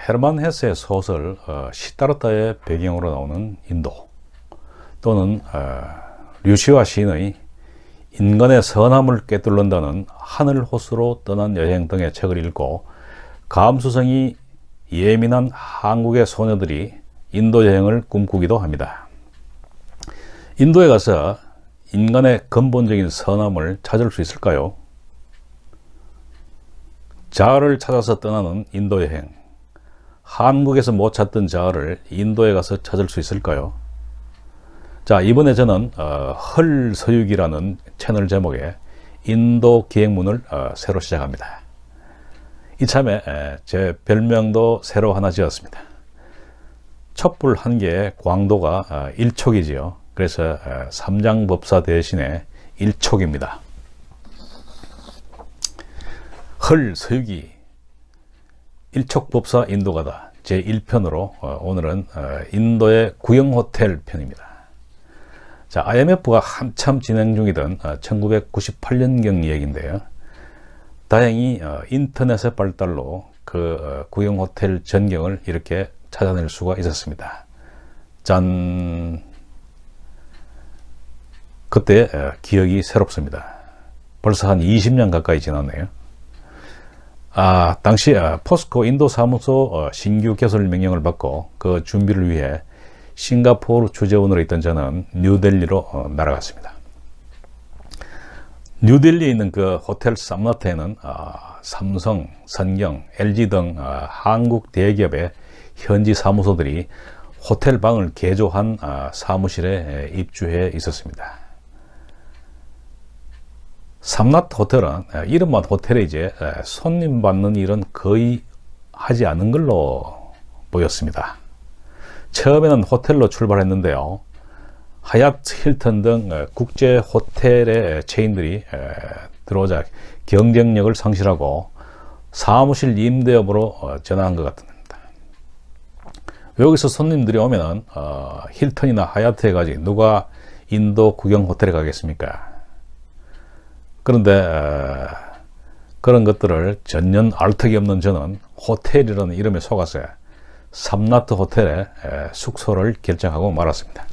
헤르만 헤세의 소설 시다르타의 배경으로 나오는 인도, 또는 류시화 시인의 인간의 선함을 꿰뚫는다는 하늘 호수로 떠난 여행 등의 책을 읽고 감수성이 예민한 한국의 소녀들이 인도 여행을 꿈꾸기도 합니다. 인도에 가서 인간의 근본적인 선함을 찾을 수 있을까요? 자아를 찾아서 떠나는 인도 여행. 한국에서 못 찾던 자아를 인도에 가서 찾을 수 있을까요? 자, 이번에 저는 헐서육이라는 채널 제목의 인도 기행문을 새로 시작합니다. 이참에 제 별명도 새로 하나 지었습니다. 촛불 한 개의 광도가 1촉이지요. 그래서 삼장법사 대신에 1촉입니다. 헐서육이 일촉법사 인도가다 제1편으로 오늘은 인도의 구형호텔 편입니다. 자, IMF가 한참 진행 중이던 1998년경 얘기인데요. 다행히 인터넷의 발달로 그 구형호텔 전경을 이렇게 찾아낼 수가 있었습니다. 짠! 그때 기억이 새롭습니다. 벌써 한 20년 가까이 지났네요. 당시 포스코 인도 사무소 신규 개설 명령을 받고 그 준비를 위해 싱가포르 주재원으로 있던 저는 뉴델리로 날아갔습니다. 뉴델리에 있는 그 호텔 삼나트에는 삼성, 선경, LG 등 한국 대기업의 현지 사무소들이 호텔 방을 개조한 사무실에 입주해 있었습니다. 삼나트 호텔은 이름만 호텔이지 손님 받는 일은 거의 하지 않은 걸로 보였습니다. 처음에는 호텔로 출발했는데요. 하얏트, 힐튼 등 국제 호텔의 체인들이 들어오자 경쟁력을 상실하고 사무실 임대업으로 전환한 것 같습니다. 여기서 손님들이 오면은 힐튼이나 하얏트에 가지 누가 인도 구경 호텔에 가겠습니까? 그런데 그런 것들을 전혀 알턱이 없는 저는 호텔이라는 이름에 속아서 삼나트 호텔에 숙소를 결정하고 말았습니다.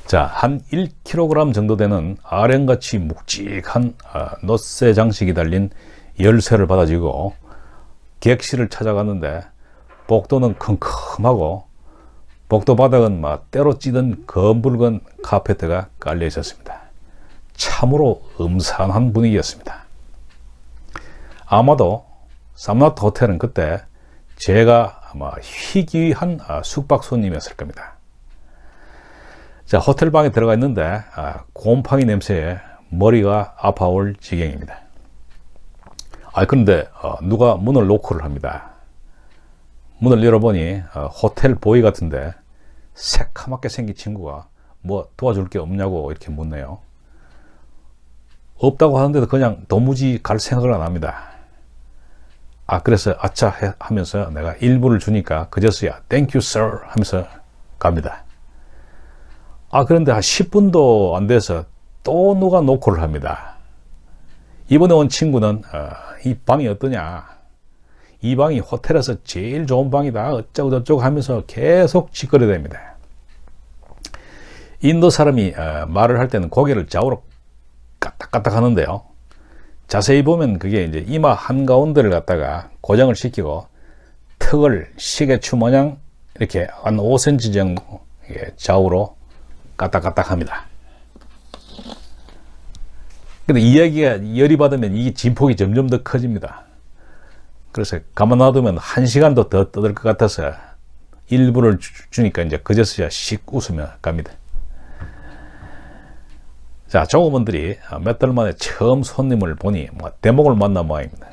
자, 한 1kg 정도 되는 아령같이 묵직한 놋쇠 장식이 달린 열쇠를 받아지고 객실을 찾아갔는데 복도는 컴컴하고 복도 바닥은 때로 찌든 검붉은 카페트가 깔려 있었습니다. 참으로 음산한 분위기였습니다. 아마도 삼나트 호텔은 그때 제가 희귀한 숙박 손님이었을 겁니다. 자, 호텔 방에 들어가 있는데 곰팡이 냄새에 머리가 아파올 지경입니다. 그런데 누가 문을 노크를 합니다. 문을 열어보니 호텔 보이 같은데 새카맣게 생긴 친구가 뭐 도와줄 게 없냐고 이렇게 묻네요. 없다고 하는데도 그냥 도무지 갈 생각을 안 합니다. 그래서 아차 하면서 내가 일부를 주니까 그제서야 Thank you sir 하면서 갑니다. 그런데 한 10분도 안 돼서 또 누가 노크를 합니다. 이번에 온 친구는 이 방이 어떠냐, 이 방이 호텔에서 제일 좋은 방이다 어쩌고 저쩌고 하면서 계속 짓거려댑니다. 인도 사람이 말을 할 때는 고개를 좌우로 까딱까딱 하는데요. 자세히 보면 그게 이제 이마 한가운데를 갖다가 고정을 시키고 턱을 시계추 모양 이렇게 한 5cm 정도 좌우로 까딱까딱 합니다. 근데 이야기가 열이 받으면 이 진폭이 점점 더 커집니다. 그래서 가만 놔두면 1시간도 더 떠들 것 같아서 일부를 주니까 이제 그제서야 씩 웃으며 갑니다. 자, 종업원들이 몇 달 만에 처음 손님을 보니 대목을 만난 모양입니다.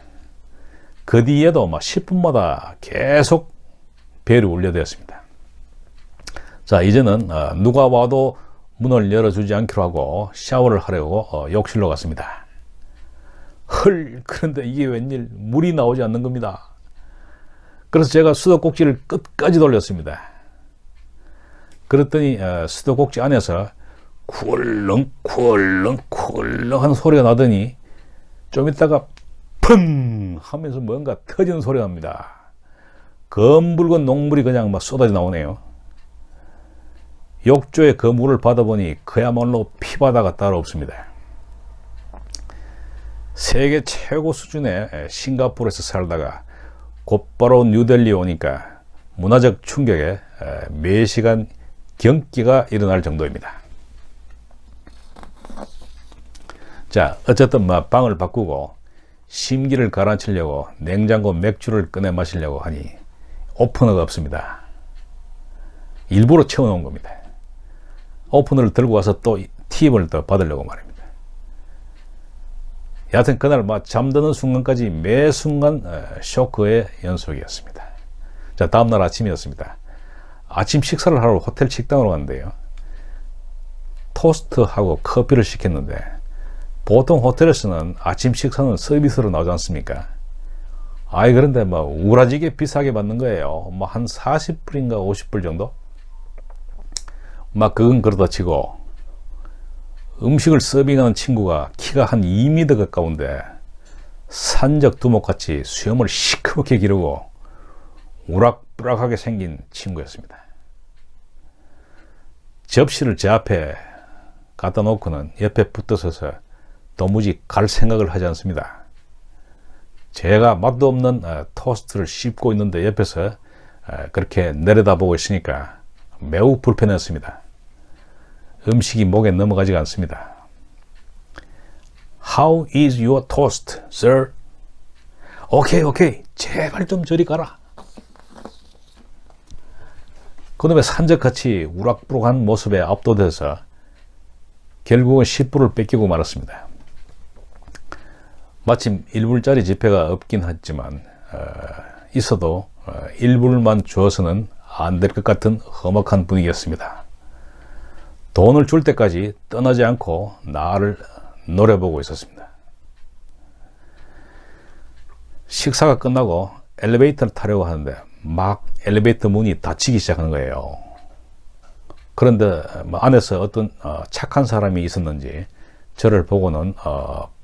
그 뒤에도 10분마다 계속 벨이 울려대었습니다. 자, 이제는 누가 와도 문을 열어주지 않기로 하고 샤워를 하려고 욕실로 갔습니다. 그런데 이게 웬일 물이 나오지 않는 겁니다. 그래서 제가 수도꼭지를 끝까지 돌렸습니다. 그랬더니 수도꼭지 안에서 쿨렁 하는 소리가 나더니 좀 있다가 펑 하면서 뭔가 터지는 소리가 납니다. 검붉은 녹물이 그냥 막 쏟아져 나오네요. 욕조에 그 물을 받아보니 그야말로 피바다가 따로 없습니다. 세계 최고 수준의 싱가포르에서 살다가 곧바로 뉴델리에 오니까 문화적 충격에 매 시간 경기가 일어날 정도입니다. 자, 어쨌든 방을 바꾸고 심기를 가라앉히려고 냉장고 맥주를 꺼내 마시려고 하니 오프너가 없습니다. 일부러 채워놓은 겁니다. 오프너를 들고 와서 또 팁을 더 받으려고 말입니다. 여하튼 그날 잠드는 순간까지 매 순간 쇼크의 연속이었습니다. 자, 다음날 아침이었습니다. 아침 식사를 하러 호텔 식당으로 갔는데요. 토스트하고 커피를 시켰는데 보통 호텔에서는 아침 식사는 서비스로 나오지 않습니까? 그런데 우라지게 비싸게 받는 거예요. 한 40불인가 50불 정도? 그건 그러다 치고 음식을 서빙하는 친구가 키가 한 2m 가까운데 산적 두목같이 수염을 시커멓게 기르고 우락부락하게 생긴 친구였습니다. 접시를 제 앞에 갖다 놓고는 옆에 붙어서서 도무지 갈 생각을 하지 않습니다. 제가 맛도 없는 토스트를 씹고 있는데 옆에서 그렇게 내려다보고 있으니까 매우 불편했습니다. 음식이 목에 넘어가지가 않습니다. How is your toast, sir? 오케이. 제발 좀 저리 가라. 그놈의 산적같이 우락부락한 모습에 압도돼서 결국은 10불을 뺏기고 말았습니다. 마침 1불짜리 지폐가 없긴 했지만 있어도 1불만 주어서는 안 될 것 같은 험악한 분위기였습니다. 돈을 줄 때까지 떠나지 않고 나를 노려보고 있었습니다. 식사가 끝나고 엘리베이터를 타려고 하는데 엘리베이터 문이 닫히기 시작하는 거예요. 그런데 안에서 어떤 착한 사람이 있었는지 저를 보고는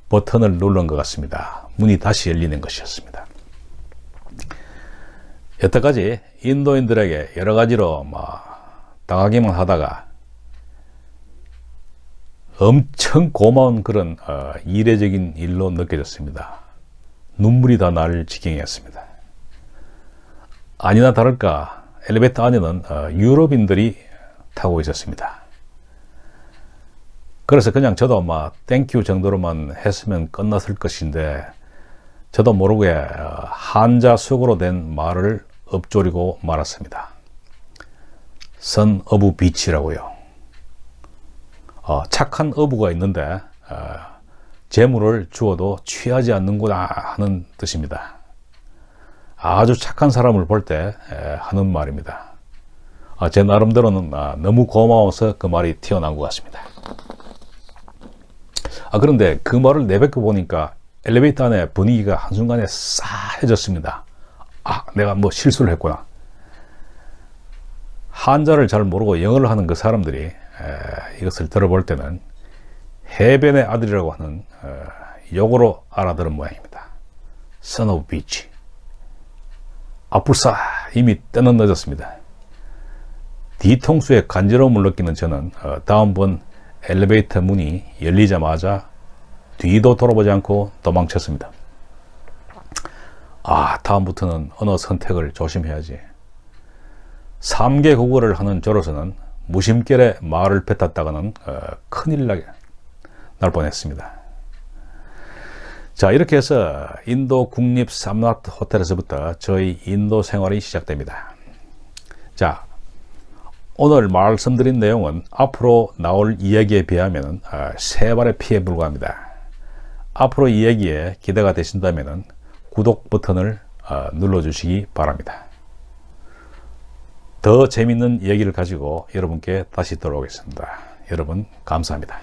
버튼을 누른 것 같습니다. 문이 다시 열리는 것이었습니다. 여태까지 인도인들에게 여러 가지로 당하기만 하다가 엄청 고마운 그런 이례적인 일로 느껴졌습니다. 눈물이 다 날 지경이었습니다. 아니나 다를까 엘리베이터 안에는 유럽인들이 타고 있었습니다. 그래서 그냥 저도 땡큐 정도로만 했으면 끝났을 것인데 저도 모르게 한자숙어로 된 말을 읊조리고 말았습니다. 선 어부 비치라고요. 착한 어부가 있는데 재물을 주어도 취하지 않는구나 하는 뜻입니다. 아주 착한 사람을 볼 때 하는 말입니다. 제 나름대로는 너무 고마워서 그 말이 튀어나온 것 같습니다. 그런데 그 말을 내뱉고 보니까 엘리베이터 안에 분위기가 한순간에 싸해졌습니다. 내가 실수를 했구나. 한자를 잘 모르고 영어를 하는 그 사람들이 이것을 들어볼 때는 해변의 아들이라고 하는 욕으로 알아들은 모양입니다. Son of bitch. 불사 이미 때는 늦었습니다. 뒤통수에 간지러움을 느끼는 저는 다음번 엘리베이터 문이 열리자마자 뒤도 돌아보지 않고 도망쳤습니다. 다음부터는 언어 선택을 조심해야지. 3개 국어를 하는 저로서는 무심결에 말을 뱉었다가는 큰일 날 뻔했습니다. 자, 이렇게 해서 인도 국립 삼낫 호텔에서부터 저희 인도 생활이 시작됩니다. 자, 오늘 말씀드린 내용은 앞으로 나올 이야기에 비하면 3발의 피에 불과합니다. 앞으로 이야기에 기대가 되신다면 구독 버튼을 눌러주시기 바랍니다. 더 재밌는 이야기를 가지고 여러분께 다시 돌아오겠습니다. 여러분 감사합니다.